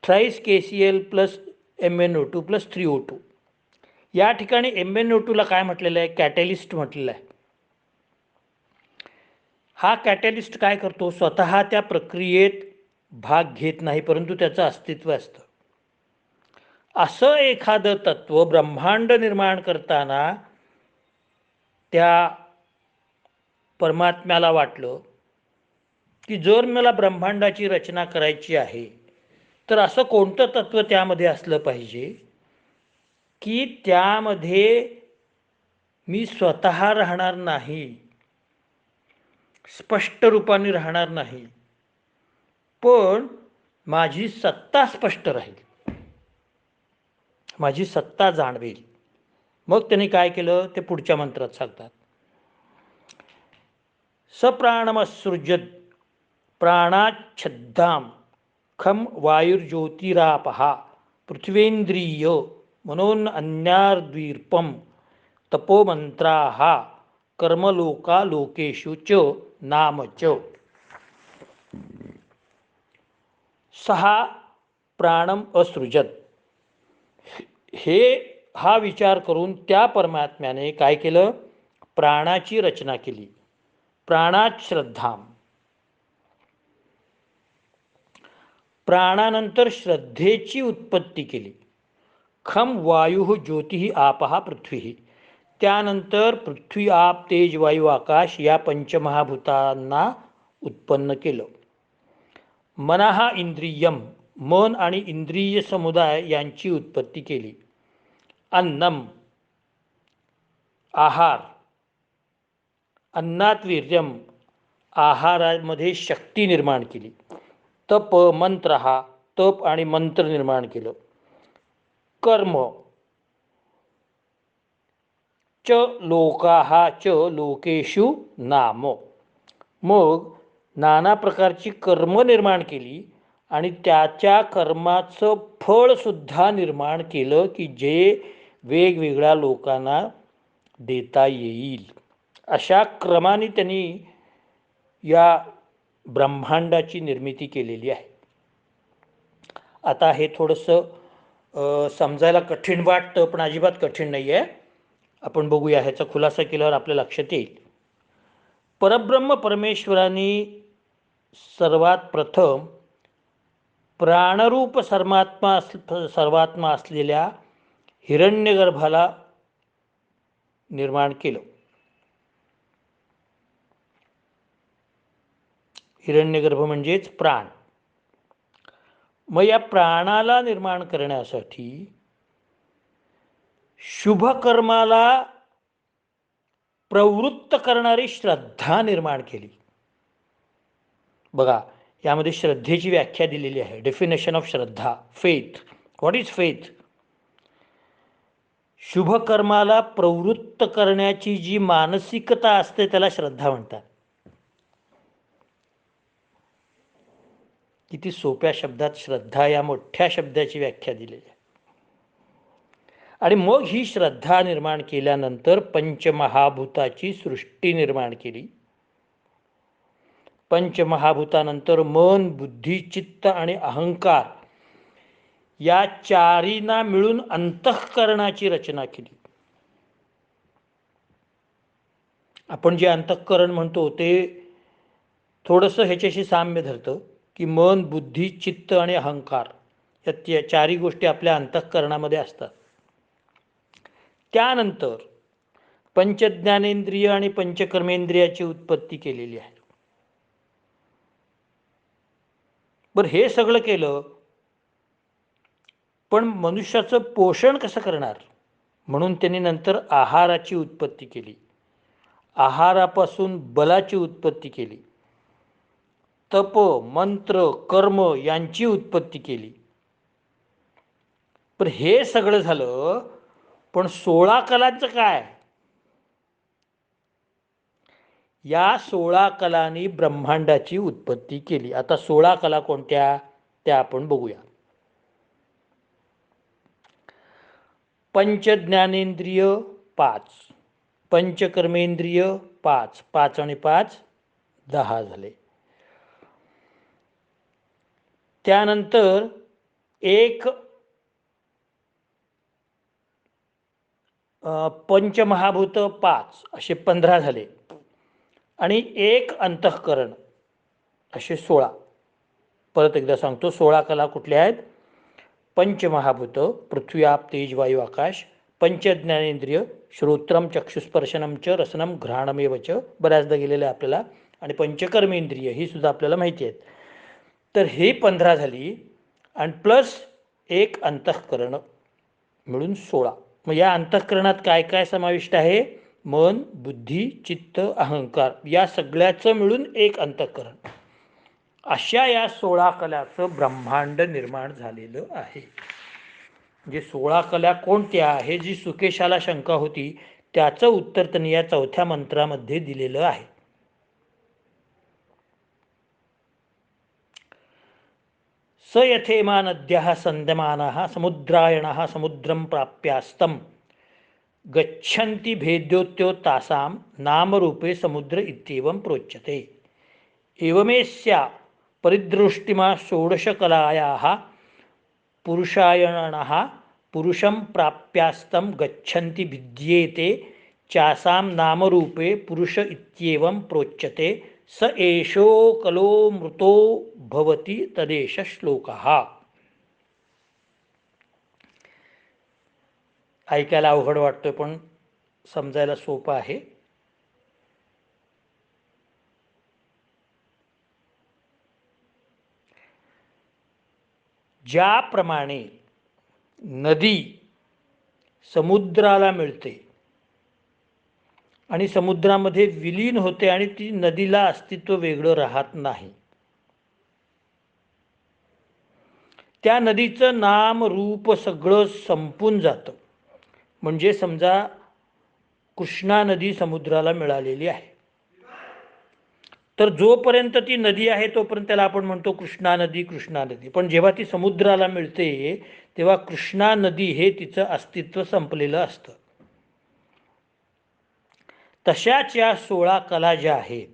Thrice KCl plus MnO2 plus 3O2. या ठिकाणी MnO2ला काय म्हटलेलं आहे? कॅटॅलिस्ट म्हटलेलं आहे. हा कॅटॅलिस्ट काय करतो? स्वतः त्या प्रक्रियेत भाग घेत नाही, परंतु त्याचं अस्तित्व असतं. असं एखादं तत्व ब्रह्मांड निर्माण करताना त्या परमात्म्याला वाटलं की जर मला ब्रह्मांडाची रचना करायची आहे तर असं कोणतं तत्व त्यामध्ये असलं पाहिजे की त्यामध्ये मी स्वतः राहणार नाही, स्पष्ट रूपाने राहणार नाही, पण माझी सत्ता स्पष्ट राहील, माझी सत्ता जाणवेल. मग त्यांनी काय केलं ते पुढच्या मंत्रात सांगतात. सप्राणमसृजत प्राणाच्छद्दाम खम वायुर्ज्योतिरापहा पृथ्वेंद्रिय मनोन्यार्द्वीर्पम तपोमंत्राः कर्मलोका लोकेषु च नाम च. सहा प्राणम असृजत. हा विचार करून त्या परमात्म्याने काय केलं? प्राणाची रचना केली. प्राणात श्रद्धाम. प्राणानंतर श्रद्धेची उत्पत्ती केली. खम वायु ज्योति आपहा पृथ्वी. त्यानंतर पृथ्वी आप तेज वायू आकाश या पंचमहाभूतांना उत्पन्न केलं. मनहा इंद्रियम. मन आणि इंद्रिय समुदाय यांची उत्पत्ती केली. अन्नम आहार. अन्नात वीर्यम. आहारामध्ये शक्ती निर्माण केली. तप मंत्र. हा तप आणि मंत्र निर्माण केलं. कर्म च लोकाहा च लोकेषु नाम. मग नाना प्रकारची कर्म निर्माण केली आणि त्याच्या कर्माचं फळसुद्धा निर्माण केलं की जे वेगवेगळ्या लोकांना देता येईल. अशा क्रमाने त्यांनी या ब्रह्मांडाची निर्मिती केलेली आहे. आता हे थोडंसं समजायला कठीण वाटतं, पण अजिबात कठीण नाही आहे. आपण बघूया, ह्याचा खुलासा केल्यावर आपल्या लक्षात येईल. परब्रह्म परमेश्वराने सर्वात प्रथम प्राणरूप सर्वात्मा असलेल्या हिरण्यगर्भाला निर्माण केलं. हिरण्यगर्भ म्हणजेच प्राण. मग या प्राणाला निर्माण करण्यासाठी शुभकर्माला प्रवृत्त करणारी श्रद्धा निर्माण केली. बघा, यामध्ये श्रद्धेची व्याख्या दिलेली आहे. Definition of shraddha. Faith. What is faith? शुभकर्माला प्रवृत्त करण्याची जी मानसिकता असते त्याला श्रद्धा म्हणतात. किती सोप्या शब्दात श्रद्धा या मोठ्या शब्दाची व्याख्या दिलेली आहे. आणि मग ही श्रद्धा निर्माण केल्यानंतर पंचमहाभूताची सृष्टी निर्माण केली. पंचमहाभूतानंतर मन, बुद्धी, चित्त आणि अहंकार या चारींना मिळून अंतःकरणाची रचना केली. आपण जे अंतःकरण म्हणतो ते थोडंसं ह्याच्याशी साम्य धरतं की मन, बुद्धी, चित्त आणि अहंकार या चारी गोष्टी आपल्या अंतःकरणामध्ये असतात. त्यानंतर पंचज्ञानेंद्रिय आणि पंचकर्मेंद्रियाची उत्पत्ती केलेली आहे. बरं, हे सगळं केलं, पण मनुष्याचं पोषण कसं करणार म्हणून त्यांनी नंतर आहाराची उत्पत्ती केली. आहारापासून बलाची उत्पत्ती केली. तप, मंत्र, कर्म यांची उत्पत्ती केली. पण हे सगळं झालं, पण 16 कलांचं काय? या 16 कलांनी ब्रह्मांडाची उत्पत्ती केली. आता 16 कला कोणत्या त्या आपण बघूया. पंचज्ञानेंद्रिय 5, पंचकर्मेंद्रिय 5, 5 आणि 5 10 झाले. त्यानंतर एक पंचमहाभूत 5 असे 15 झाले आणि एक अंतःकरण असे 16. परत एकदा सांगतो, 16 कला कुठल्या आहेत? पंचमहाभूत पृथ्वी आप तेज वायू आकाश, पंचज्ञानेंद्रिय श्रोत्रम चक्षुस्पर्शनम च रसनम घ्राणमेव च, बऱ्याचदा गेलेलं आहे आपल्याला, आणि पंचकर्मेंद्रिय ही सुद्धा आपल्याला माहिती आहेत. तर हे 15 झाली आणि प्लस एक अंतःकरण मिळून 16. मग या अंतःकरणात काय काय समाविष्ट आहे? मन, बुद्धी, चित्त, अहंकार या सगळ्याचं मिळून एक अंतःकरण. अशा या 16 कलाचं ब्रह्मांड निर्माण झालेलं आहे. म्हणजे 16 कला कोणत्या, हे जी सुकेशाला शंका होती त्याचं उत्तर त्यांनी या 4थ्या मंत्रामध्ये दिलेलं आहे. स यथेमा नद्यः संद्यमानाः समुद्रायणः समुद्रं प्राप्यास्तं गच्छन्ति भेद्योत्यो तासां नामरूपे समुद्र इत्येवं प्रोच्यते. एवमेस्या परिदृष्टिमा षोडशकलायाः पुरुषायणः पुरुषं प्राप्यास्तं गच्छन्ति भिद्येते चासां नामरूपे पुरुष इत्येवं प्रोच्यते. स एषो कलो मृतो भवति तदेष श्लोकः. ऐकायला अवघड वाटतोय पण समजायला सोपं आहे. ज्याप्रमाणे नदी समुद्राला मिळते आणि समुद्रामध्ये विलीन होते आणि ती नदीला अस्तित्व वेगळं राहत नाही, त्या नदीचं नाम रूप सगळं संपून जातं. म्हणजे समजा कृष्णा नदी समुद्राला मिळालेली आहे, तर जोपर्यंत ती नदी आहे तोपर्यंत त्याला आपण म्हणतो कृष्णा नदी कृष्णा नदी. पण जेव्हा ती समुद्राला मिळते तेव्हा कृष्णा नदी हे तिचं अस्तित्व संपलेलं असतं. तशाच या 16 कला ज्या आहेत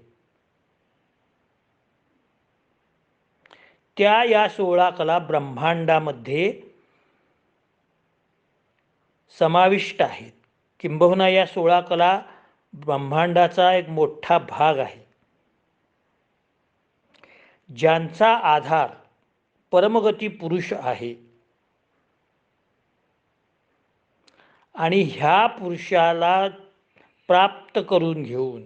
त्या या 16 कला ब्रह्मांडामध्ये समाविष्ट आहेत. किंबहुना या 16 कला ब्रह्मांडाचा एक मोठा भाग आहे, ज्यांचा आधार परमगती पुरुष आहे. आणि ह्या पुरुषाला प्राप्त करून घेऊन,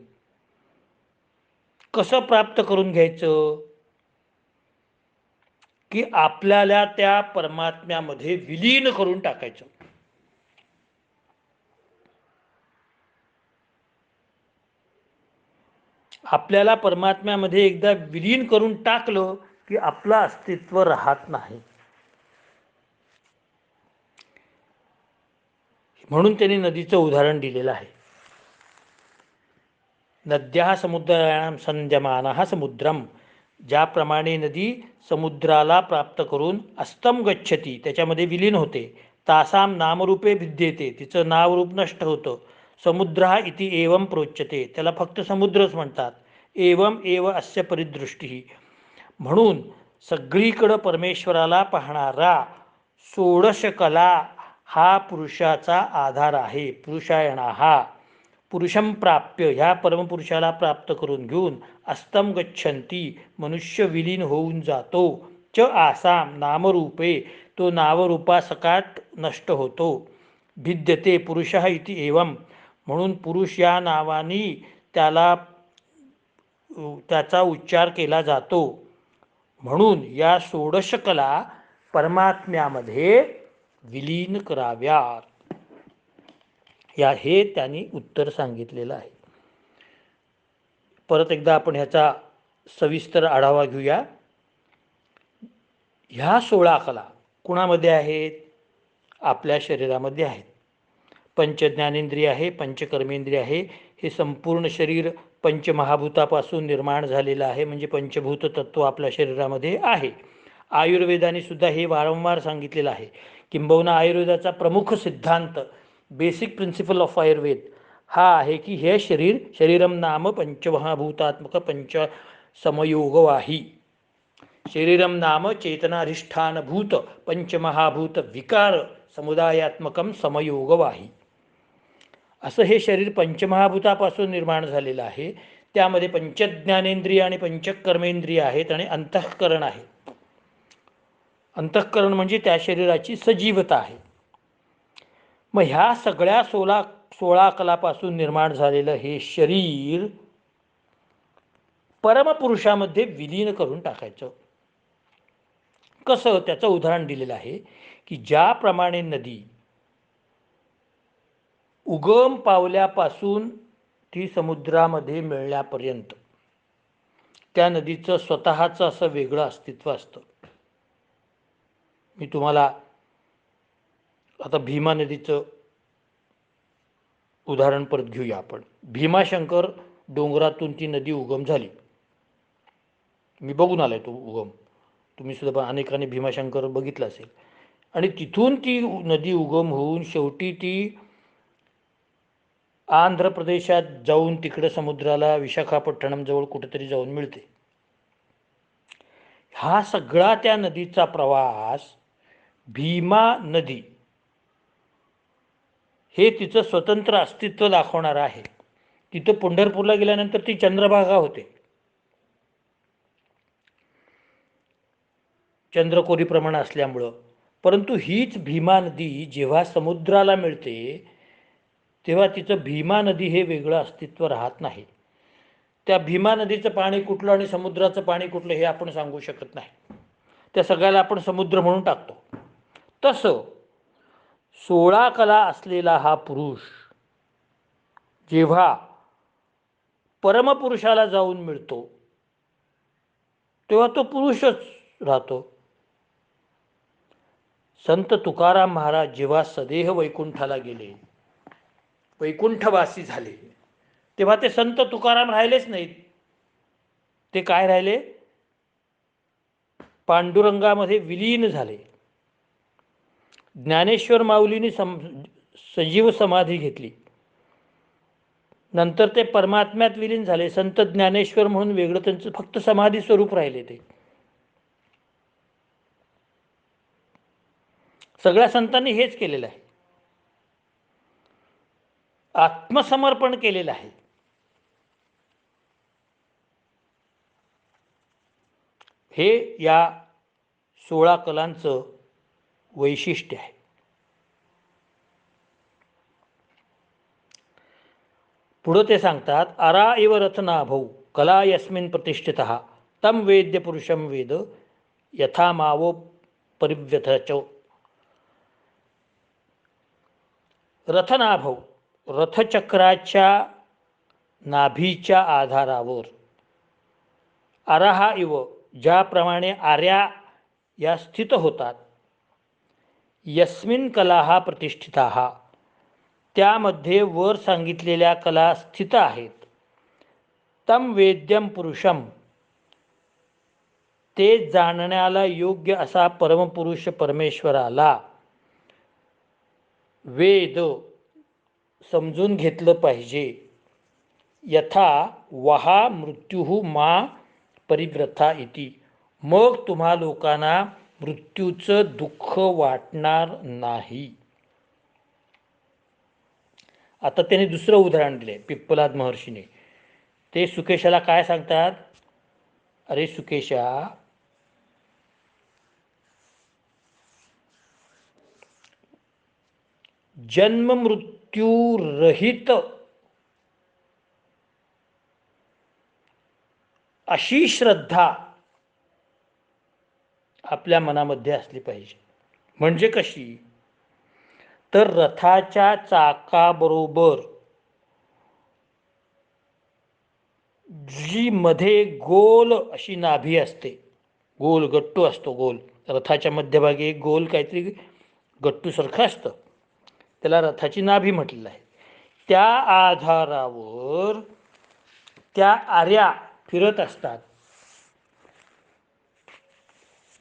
कसं प्राप्त करून घ्यायचं की आपल्याला त्या परमात्म्यामध्ये विलीन करून टाकायचं. आपल्याला परमात्म्यामध्ये एकदा विलीन करून टाकलं की आपलं अस्तित्व राहत नाही. म्हणून त्यांनी नदीचं उदाहरण दिलेलं आहे. नद्या समुद्रायां संद्यमानः समुद्रम, ज्याप्रमाणे नदी समुद्राला प्राप्त करून अस्तम गच्छती त्याच्यामध्ये विलीन होते, तासाम नामरूपे भिद्येते तिचं नावरूप नष्ट होतं, समुद्र इति एवं प्रोच्यते त्याला फक्त समुद्रच म्हणतात, एवं एव अस्य परिदृष्टी. म्हणून सगळीकडं परमेश्वराला पाहणारा 16 कला हा पुरुषाचा आधार आहे. पुरुषायणा हा पुरुषं प्राप्य ह्या परमपुरुषाला प्राप्त करून घेऊन अस्तम गच्छन्ती मनुष्य विलीन होऊन जातो, च आसाम नामरूपे तो नावरूपासकाट नष्ट होतो, भिद्यते पुरुषः इति एवं म्हणून पुरुष या नावानी त्याचा उच्चार केला जातो. म्हणून या 16 कला परमात्म्यामध्ये विलीन कराव्यात. हे त्यांनी उत्तर सांगितलेलं आहे. परत एकदा आपण ह्याचा सविस्तर आढावा घेऊया. ह्या 16 कला कुणामध्ये आहेत? आपल्या शरीरामध्ये आहेत. पंचज्ञानेंद्रिय आहे, पंचकर्मेंद्रिय आहे. हे संपूर्ण शरीर पंचमहाभूतापासून निर्माण झालेलं आहे, म्हणजे पंचभूत तत्व आपल्या शरीरामध्ये आहे. आयुर्वेदाने सुद्धा हे वारंवार सांगितलेलं आहे. किंबहुना आयुर्वेदाचा प्रमुख सिद्धांत, बेसिक प्रिन्सिपल ऑफ आयुर्वेद हा आहे की हे शरीरम नाम पंचमहाभूतात्मक पंच समयोगवाही. शरीरम नाम चेतनाधिष्ठानभूत पंचमहाभूत विकार समुदायात्मकम समयोगवाही. असं हे शरीर पंचमहाभूतापासून निर्माण झालेलं आहे. त्यामध्ये पंचज्ञानेंद्रिय आणि पंचकर्मेंद्रिय आहेत आणि अंतःकरण आहे. अंतःकरण म्हणजे त्या शरीराची सजीवता आहे. मग ह्या सगळ्या 16 कलापासून निर्माण झालेलं हे शरीर परमपुरुषामध्ये विलीन करून टाकायचं. कसं? त्याचं उदाहरण दिलेलं आहे की ज्याप्रमाणे नदी उगम पावल्यापासून ती समुद्रामध्ये मिळण्यापर्यंत त्या नदीचं स्वतःचं असं वेगळं अस्तित्व असतं. मी तुम्हाला आता भीमा नदीचं उदाहरण परत घेऊया आपण. भीमाशंकर डोंगरातून ती नदी उगम झाली. मी बघून आलाय तो उगम. तुम्ही सुद्धा अनेकांनी भीमाशंकर बघितलं असेल. आणि तिथून ती नदी उगम होऊन शेवटी ती आंध्र प्रदेशात जाऊन तिकडे समुद्राला विशाखापट्टणम जवळ कुठेतरी जाऊन मिळते. हा सगळा त्या नदीचा प्रवास भीमा नदी हे तिचं स्वतंत्र अस्तित्व दाखवणार आहे. तिथं पंढरपूरला गेल्यानंतर ती चंद्रभागा होते. चंद्रकोरी प्रमाण असल्यामुळं. परंतु हीच भीमा नदी जेव्हा समुद्राला मिळते तेव्हा तिचं भीमा नदी हे वेगळं अस्तित्व राहत नाही. त्या भीमा नदीचं पाणी कुठलं आणि समुद्राचं पाणी कुठलं हे आपण सांगू शकत नाही. त्या सगळ्याला आपण समुद्र म्हणून टाकतो. तसं 16 कला असलेला हा पुरुष जेव्हा परमपुरुषाला जाऊन मिळतो तेव्हा तो पुरुषच राहतो. संत तुकाराम महाराज जेव्हा सदेह वैकुंठाला गेले, वैकुंठवासी झाले, तेव्हा ते संत तुकाराम राहिलेच नाहीत. ते काय राहिले? पांडुरंगामध्ये विलीन झाले. ज्ञानेश्वर माऊलींनी सजीव समाधी घेतली. नंतर ते परमात्म्यात विलीन झाले. संत ज्ञानेश्वर म्हणून वेगळं त्यांचं फक्त समाधी स्वरूप राहिले. ते सगळ्या संतांनी हेच केलेलं आहे. आत्मसमर्पण केलेलं आहे. हे या 16 कलांचं वैशिष्ट्य आहे. पुढं ते सांगतात, अरा इव रथनाभौ कला यस्मिन् प्रतिष्ठितः तम वेद्य पुरुषम वेद यथा मावो परिव्यथच. रथनाभौ, रथचक्राच्या नाभीच्या आधारावर, आराहा इव ज्याप्रमाणे आर्या या स्थित होतात, यस्मिन कलाहा प्रतिष्ठिताहा त्यामध्ये वर सांगितलेल्या कला स्थित आहेत. तम वेद्यम पुरुषम ते जाणण्याला योग्य असा परमपुरुष परमेश्वराला वेद समजून घेतलं पाहिजे. यथा वहा मृत्यू मा परिव्रथा इति मग तुम्हा लोकांना मृत्यूचं दुःख वाटणार नाही. आता त्याने दुसरं उदाहरण दिले पिप्पलाद महर्षीने. ते सुकेशाला काय सांगतात? अरे सुकेशा, जन्म मृत्यू रहित अशी श्रद्धा आपल्या मनामध्ये असली पाहिजे. म्हणजे कशी? तर रथाच्या चाकाबरोबर जी मध्ये गोल अशी नाभी असते, गोल गट्टू असतो, गोल रथाच्या मध्यभागी एक गोल काहीतरी गट्टूसारखं असतं, त्याला रथाची नाभी म्हटलेलं आहे. त्या आधारावर त्या आर्या फिरत असतात.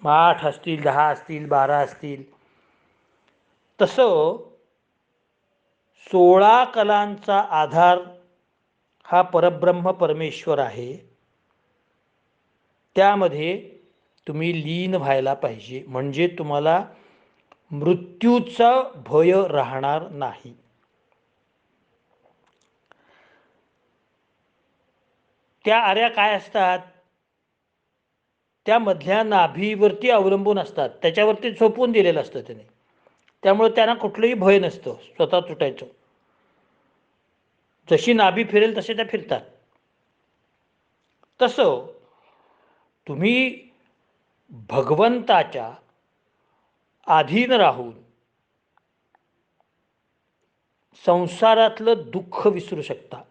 8 असतील, 10 असतील, 12 असतील. तसं 16 कलांचा आधार हा परब्रह्म परमेश्वर आहे. त्यामध्ये तुम्ही लीन व्हायला पाहिजे, म्हणजे तुम्हाला मृत्यूचा भय राहणार नाही. त्या आऱ्या काय असतात, त्या मधल्या नाभीवरती अवलंबून असतात, त्याच्यावरती झोपून दिलेलं असतं त्याने. त्यामुळे त्यांना कुठलंही भय नसतं स्वतः तुटायचं. जशी नाभी फिरेल तसे त्या फिरतात. तसं तुम्ही भगवंताच्या अधीन राहून संसारातलं दुःख विसरू शकता.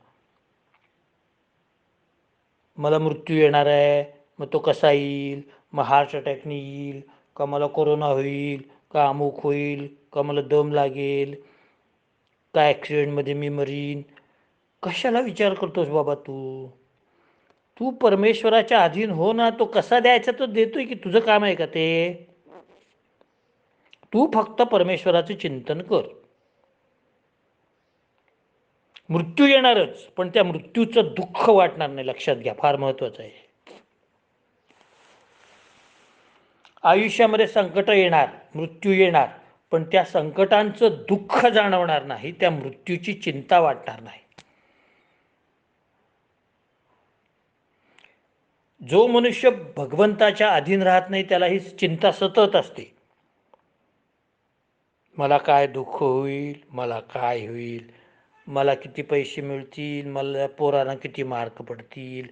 मला मृत्यू येणार आहे, मग तो कसा येईल, मग हार्ट अटॅकने येईल का, मला कोरोना होईल का, अमुक होईल का, मला दम लागेल का, ॲक्सिडेंटमध्ये मी मरीन, कशाला विचार करतोस बाबा तू. तू परमेश्वराच्या अधीन हो ना. तो कसा द्यायचा तो देतोय की, तुझं काम आहे का ते. तू फक्त परमेश्वराचं चिंतन कर. मृत्यू येणारच, पण त्या मृत्यूचं दुःख वाटणार नाही, लक्षात घ्या, फार महत्वाचं आहे. आयुष्यामध्ये संकट येणार, मृत्यू येणार, पण त्या संकटांचं दुःख जाणवणार नाही, त्या मृत्यूची चिंता वाटणार नाही. जो मनुष्य भगवंताच्या अधीन राहत नाही त्याला ही चिंता सतत असते. मला काय दुःख होईल, मला काय होईल, मला किती पैसे मिळतील, मला पोरांना किती मार्क पडतील,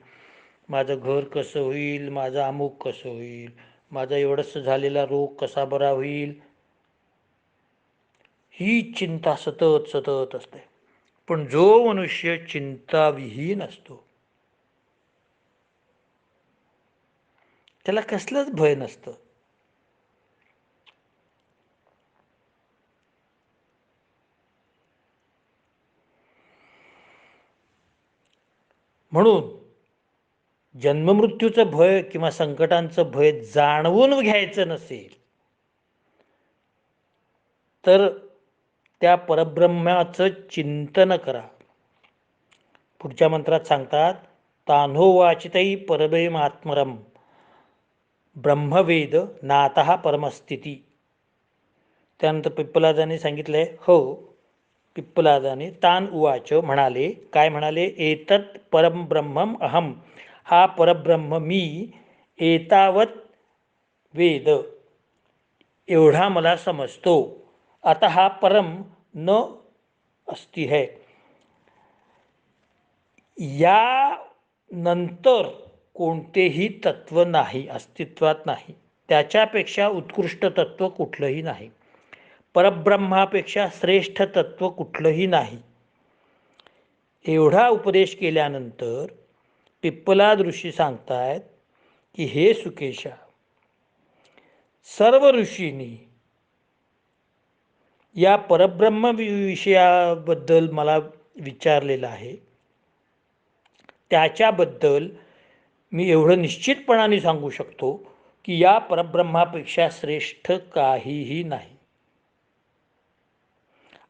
माझं घर कसं होईल, माझं अमुक कसं होईल, माझा एवढंच झालेला रोग कसा बरा होईल, ही चिंता सतत सतत असते. पण जो मनुष्य चिंताविहीन असतो त्याला कसलंच भय नसतं. म्हणून जन्ममृत्यूचं भय किंवा संकटांचं भय जाणवून घ्यायचं नसेल तर त्या परब्रह्माचं चिंतन करा. पुढच्या मंत्रात सांगतात, तान्होवाचितै परमेमात्मरम ब्रह्मवेद नातः परमस्थिती. त्यानंतर पिप्पलादाने सांगितलंय, हो, पिप्पलादाने तान उवाच म्हणाले, काय म्हणाले, एतत् परब्रह्मम अहम, हा परब्रह्म मी, एतावत वेद, एवढा मला समजतो. आता हा परम न अस्ति है, या नंतर कोणतेही तत्व नाही, अस्तित्वात नाही. त्याच्यापेक्षा उत्कृष्ट तत्व कुठलंही नाही, परब्रह्मापेक्षा श्रेष्ठ तत्व कुठलंही नाही. एवढा उपदेश केल्यानंतर पिप्पलाद ऋषी सांगतायत की, हे सुकेशा, सर्व ऋषींनी या परब्रह्म विषयाबद्दल मला विचारलेलं आहे. त्याच्याबद्दल मी एवढं निश्चितपणाने सांगू शकतो की या परब्रह्मापेक्षा श्रेष्ठ काहीही नाही.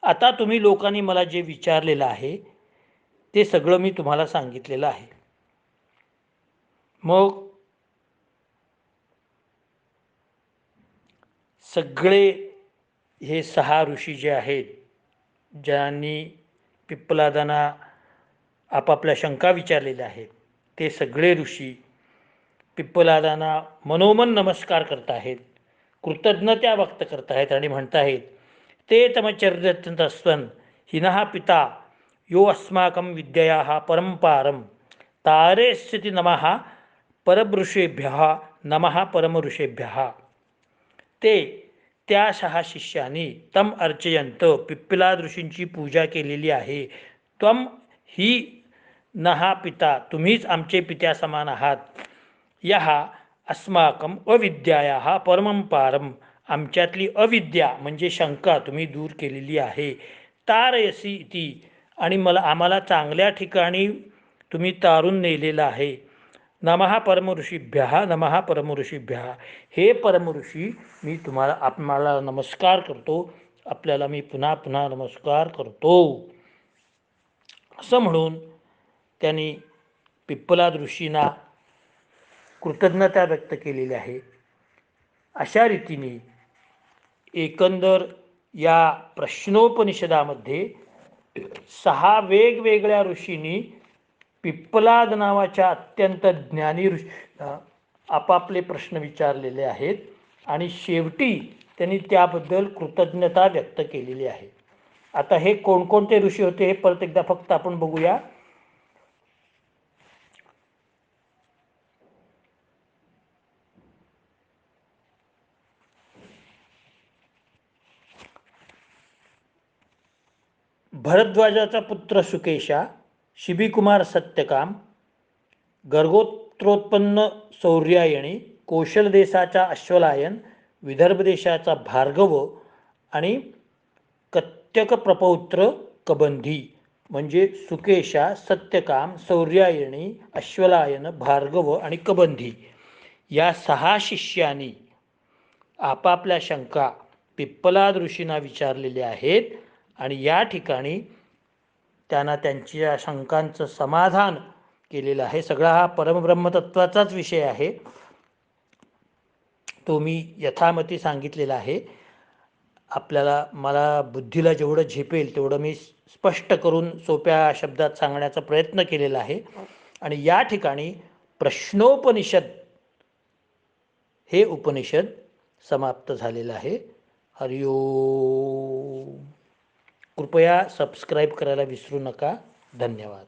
आता तुम्ही लोकांनी मला जे विचारलेलं आहे ते सगळं मी तुम्हाला सांगितलेलं आहे. मग सगळे हे 6 ऋषी जे आहेत, ज्यांनी पिप्पलादांना आपापल्या शंका विचारलेल्या आहेत, ते सगळे ऋषी पिप्पलादांना मनोमन नमस्कार करत आहेत, कृतज्ञता व्यक्त करत आहेत आणि म्हणत आहेत, ते तमचर्यतस्वन हिनः पिता यो अस्माकं विद्यया परंपारम तारेस्थिती नमः परमऋषेभ्यः नमः परमऋषेभ्यः. ते त्या 6 शिष्यांनी तम अर्चयंत, पिप्पलाद ऋषींची पूजा केलेली आहे. त्वम ही नहा पिता, तुम्हीच आमचे पित्या समान आहात. यः अस्माकम अविद्यायाः परमं पारम, आमच्यातली अविद्या म्हणजे शंका तुम्ही दूर केलेली आहे. तारयसी इति, आणि आम्हाला चांगल्या ठिकाणी तुम्ही तारून नेलेलं आहे. नमः परमऋषीभ्यः नमः परमऋषीभ्यः. हे परमऋषी, मी आम्हाला नमस्कार करतो, आपल्याला मी पुन्हा पुन्हा नमस्कार करतो. असं म्हणून त्यांनी पिप्पलाद ऋषींना कृतज्ञता व्यक्त केलेली आहे. अशा रीतीने एकंदर या प्रश्नोपनिषदामध्ये 6 वेगवेगळ्या ऋषींनी पिप्पलाद नावाच्या अत्यंत ज्ञानी ऋषी आपापले प्रश्न विचारलेले आहेत आणि शेवटी त्यांनी त्याबद्दल कृतज्ञता व्यक्त केलेली आहे. आता हे कोणकोणते ऋषी होते हे परत एकदा फक्त आपण बघूया. भरद्वाजाचा पुत्र सुकेशा, शिबिकुमार सत्यकाम, गर्गोत्रोत्पन्न सौर्यायणी, कोशल देशाचा अश्वलायन, विदर्भ देशाचा भार्गव आणि कत्यक प्रपौत्र कबंधी. म्हणजे सुकेशा, सत्यकाम, सौर्यायणी, अश्वलायन, भार्गव आणि कबंधी या 6 शिष्यांनी आपापल्या शंका पिप्पलाद ऋषींना विचारलेल्या आहेत आणि या ठिकाणी त्यांना त्यांच्या शंकांचं समाधान केलेलं आहे. सगळा हा परमब्रह्मतत्वाचाच विषय आहे, तो मी यथामती सांगितलेला आहे. मला बुद्धीला जेवढं झेपेल तेवढं मी स्पष्ट करून सोप्या शब्दात सांगण्याचा प्रयत्न केलेला आहे. आणि या ठिकाणी प्रश्नोपनिषद हे उपनिषद समाप्त झालेलं आहे. हरिओम. कृपया सबस्क्राईब करायला विसरू नका. धन्यवाद.